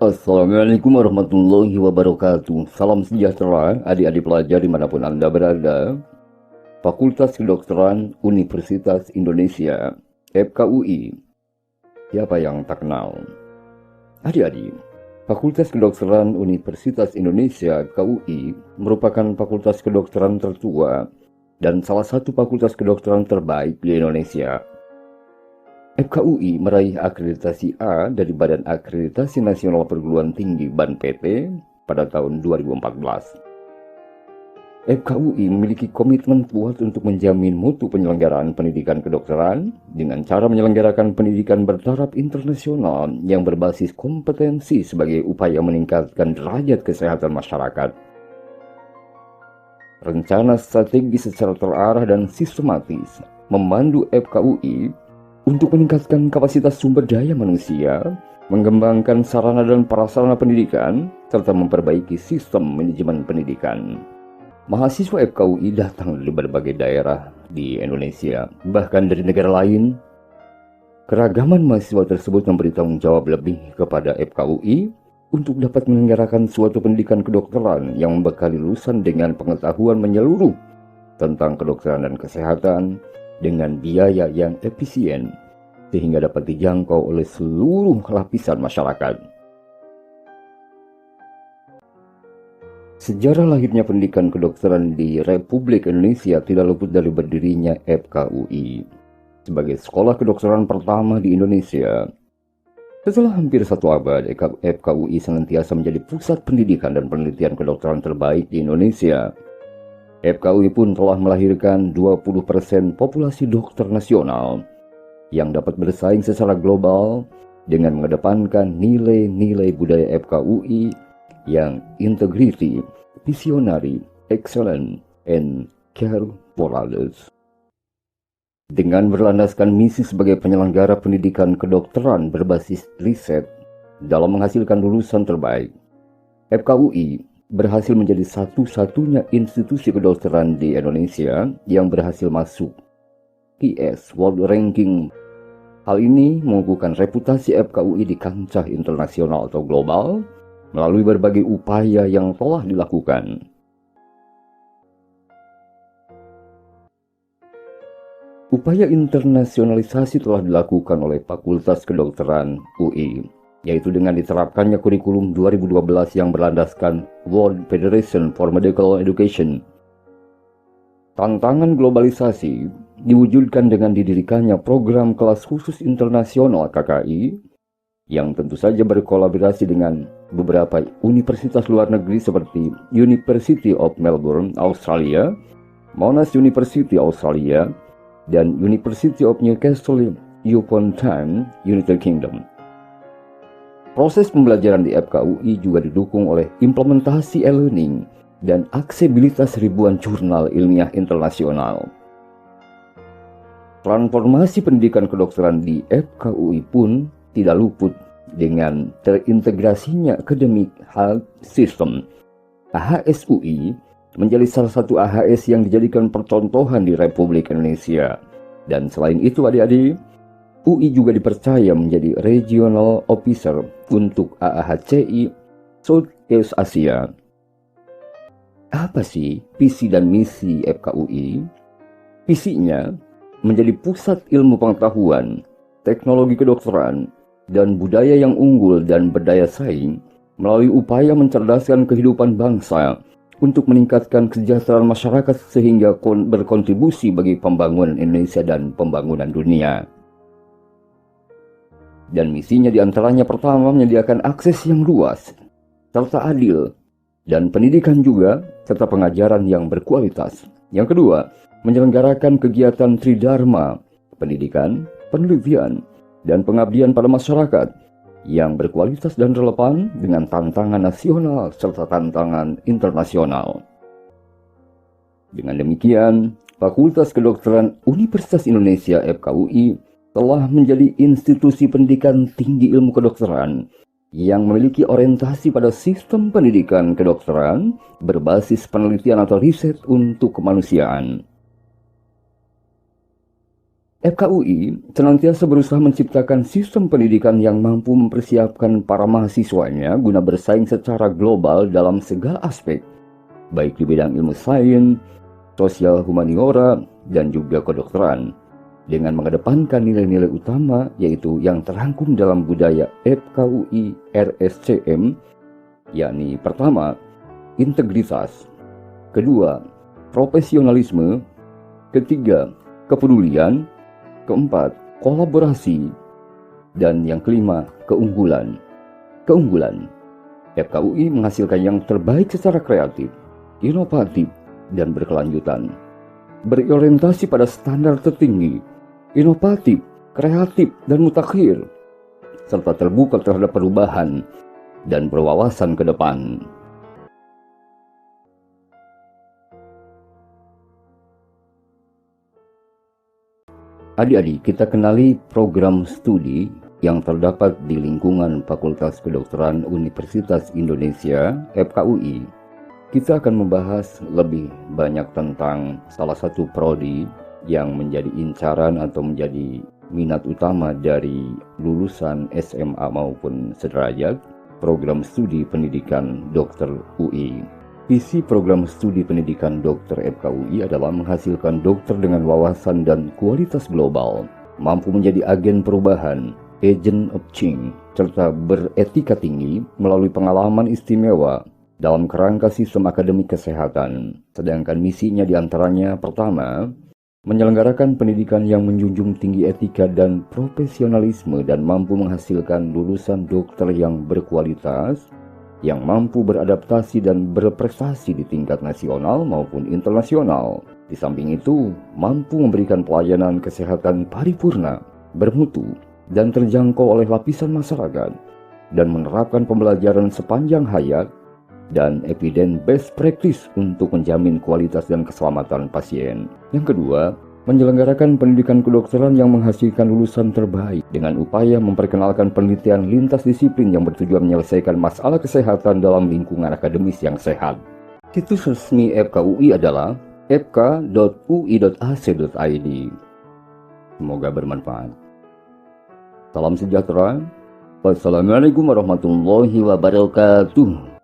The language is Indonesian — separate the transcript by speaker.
Speaker 1: Assalamualaikum warahmatullahi wabarakatuh. Salam sejahtera adik-adik pelajar dimanapun Anda berada. Fakultas Kedokteran Universitas Indonesia, FKUI. Siapa yang tak kenal? Adik-adik, Fakultas Kedokteran Universitas Indonesia, FKUI, merupakan fakultas kedokteran tertua dan salah satu fakultas kedokteran terbaik di Indonesia. FKUI meraih akreditasi A dari Badan Akreditasi Nasional Perguruan Tinggi (BANPT) pada tahun 2014. FKUI memiliki komitmen kuat untuk menjamin mutu penyelenggaraan pendidikan kedokteran dengan cara menyelenggarakan pendidikan bertaraf internasional yang berbasis kompetensi sebagai upaya meningkatkan derajat kesehatan masyarakat. Rencana strategi secara terarah dan sistematis memandu FKUI untuk meningkatkan kapasitas sumber daya manusia, mengembangkan sarana dan prasarana pendidikan, serta memperbaiki sistem manajemen pendidikan. Mahasiswa FKUI datang dari berbagai daerah di Indonesia, bahkan dari negara lain. Keragaman mahasiswa tersebut memberi tanggung jawab lebih kepada FKUI untuk dapat menyelenggarakan suatu pendidikan kedokteran yang membekali lulusan dengan pengetahuan menyeluruh tentang kedokteran dan kesehatan, dengan biaya yang efisien, sehingga dapat dijangkau oleh seluruh lapisan masyarakat. Sejarah lahirnya pendidikan kedokteran di Republik Indonesia tidak luput dari berdirinya FKUI sebagai sekolah kedokteran pertama di Indonesia. Setelah hampir satu abad, FKUI senantiasa menjadi pusat pendidikan dan penelitian kedokteran terbaik di Indonesia. FKUI pun telah melahirkan 20% populasi dokter nasional yang dapat bersaing secara global dengan mengedepankan nilai-nilai budaya FKUI yang integrity, visionary, excellent, and care for others. Dengan berlandaskan misi sebagai penyelenggara pendidikan kedokteran berbasis riset dalam menghasilkan lulusan terbaik, FKUI berhasil menjadi satu-satunya institusi kedokteran di Indonesia yang berhasil masuk PS World Ranking. Hal ini mengukuhkan reputasi FKUI di kancah internasional atau global melalui berbagai upaya yang telah dilakukan. Upaya internasionalisasi telah dilakukan oleh Fakultas Kedokteran UI, yaitu dengan diterapkannya kurikulum 2012 yang berlandaskan World Federation for Medical Education. Tantangan globalisasi diwujudkan dengan didirikannya program kelas khusus internasional KKI yang tentu saja berkolaborasi dengan beberapa universitas luar negeri seperti University of Melbourne, Australia, Monash University, Australia, dan University of Newcastle upon Tyne, United Kingdom. Proses pembelajaran di FKUI juga didukung oleh implementasi e-learning dan aksesibilitas ribuan jurnal ilmiah internasional. Transformasi pendidikan kedokteran di FKUI pun tidak luput dengan terintegrasinya Academic Health System. AHSUI menjadi salah satu AHS yang dijadikan percontohan di Republik Indonesia. Dan selain itu adik-adik, UI juga dipercaya menjadi Regional Officer untuk AAHCI Southeast Asia. Apa sih visi dan misi FKUI? Visinya menjadi pusat ilmu pengetahuan, teknologi kedokteran, dan budaya yang unggul dan berdaya saing melalui upaya mencerdaskan kehidupan bangsa untuk meningkatkan kesejahteraan masyarakat sehingga berkontribusi bagi pembangunan Indonesia dan pembangunan dunia. Dan misinya diantaranya pertama menyediakan akses yang luas, serta adil, dan pendidikan juga, serta pengajaran yang berkualitas. Yang kedua, menyelenggarakan kegiatan Tridharma, pendidikan, penelitian, dan pengabdian pada masyarakat yang berkualitas dan relevan dengan tantangan nasional serta tantangan internasional. Dengan demikian, Fakultas Kedokteran Universitas Indonesia FKUI telah menjadi institusi pendidikan tinggi ilmu kedokteran yang memiliki orientasi pada sistem pendidikan kedokteran berbasis penelitian atau riset untuk kemanusiaan. FKUI senantiasa berusaha menciptakan sistem pendidikan yang mampu mempersiapkan para mahasiswanya guna bersaing secara global dalam segala aspek, baik di bidang ilmu sains, sosial humaniora, dan juga kedokteran, dengan mengedepankan nilai-nilai utama yaitu yang terangkum dalam budaya FKUI RSCM, yakni pertama, integritas, kedua, profesionalisme, ketiga, kepedulian, keempat, kolaborasi, dan yang kelima, keunggulan. Keunggulan. FKUI menghasilkan yang terbaik secara kreatif, inovatif, dan berkelanjutan. Berorientasi pada standar tertinggi, inovatif, kreatif, dan mutakhir, serta terbuka terhadap perubahan dan berwawasan ke depan. Adik-adik, kita kenali program studi yang terdapat di lingkungan Fakultas Kedokteran Universitas Indonesia, FKUI. Kita akan membahas lebih banyak tentang salah satu prodi yang menjadi incaran atau menjadi minat utama dari lulusan SMA maupun sederajat, program studi pendidikan dokter UI. Visi program studi pendidikan dokter FKUI adalah menghasilkan dokter dengan wawasan dan kualitas global, mampu menjadi agen perubahan, agent of change, serta beretika tinggi melalui pengalaman istimewa dalam kerangka sistem akademik kesehatan. Sedangkan misinya diantaranya pertama, menyelenggarakan pendidikan yang menjunjung tinggi etika dan profesionalisme dan mampu menghasilkan lulusan dokter yang berkualitas, yang mampu beradaptasi dan berprestasi di tingkat nasional maupun internasional. Di samping itu, mampu memberikan pelayanan kesehatan paripurna, bermutu, dan terjangkau oleh lapisan masyarakat, dan menerapkan pembelajaran sepanjang hayat dan evidence based practice untuk menjamin kualitas dan keselamatan pasien. Yang kedua, menyelenggarakan pendidikan kedokteran yang menghasilkan lulusan terbaik dengan upaya memperkenalkan penelitian lintas disiplin yang bertujuan menyelesaikan masalah kesehatan dalam lingkungan akademis yang sehat. Situs resmi FKUI adalah fk.ui.ac.id. Semoga bermanfaat. Salam sejahtera. Wassalamualaikum warahmatullahi wabarakatuh.